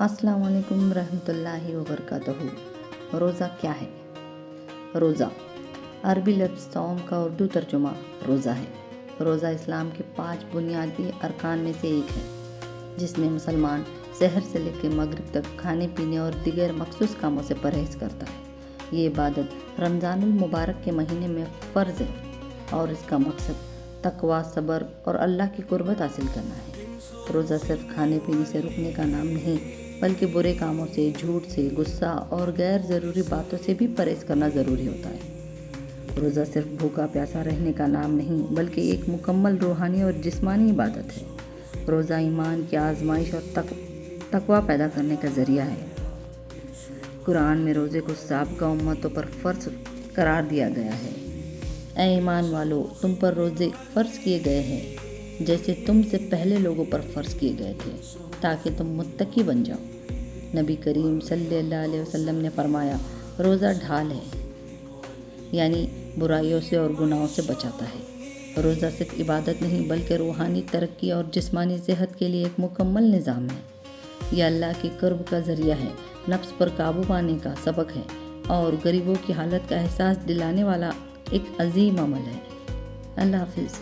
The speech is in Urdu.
السلام علیکم ورحمۃ اللہ وبرکاتہ۔ روزہ کیا ہے؟ روزہ عربی لفظ صوم کا اردو ترجمہ روزہ ہے۔ روزہ اسلام کے 5 بنیادی ارکان میں سے ایک ہے، جس میں مسلمان سحر سے لے کے مغرب تک کھانے پینے اور دیگر مخصوص کاموں سے پرہیز کرتا ہے۔ یہ عبادت رمضان المبارک کے مہینے میں فرض ہے اور اس کا مقصد تقویٰ، صبر اور اللہ کی قربت حاصل کرنا ہے۔ روزہ صرف کھانے پینے سے رکنے کا نام نہیں، بلکہ برے کاموں سے، جھوٹ سے، غصہ اور غیر ضروری باتوں سے بھی پرہیز کرنا ضروری ہوتا ہے۔ روزہ صرف بھوکا پیاسا رہنے کا نام نہیں، بلکہ ایک مکمل روحانی اور جسمانی عبادت ہے۔ روزہ ایمان کی آزمائش اور تقویٰ پیدا کرنے کا ذریعہ ہے۔ قرآن میں روزے کو سابقہ امتوں پر فرض قرار دیا گیا ہے۔ اے ایمان والو، تم پر روزے فرض کیے گئے ہیں جیسے تم سے پہلے لوگوں پر فرض کیے گئے تھے، تاکہ تم متقی بن جاؤ۔ نبی کریم صلی اللہ علیہ وسلم نے فرمایا، روزہ ڈھال ہے، یعنی برائیوں سے اور گناہوں سے بچاتا ہے۔ روزہ صرف عبادت نہیں، بلکہ روحانی ترقی اور جسمانی صحت کے لیے ایک مکمل نظام ہے۔ یہ اللہ کی قرب کا ذریعہ ہے، نفس پر قابو پانے کا سبق ہے اور غریبوں کی حالت کا احساس دلانے والا ایک عظیم عمل ہے۔ اللہ حافظ۔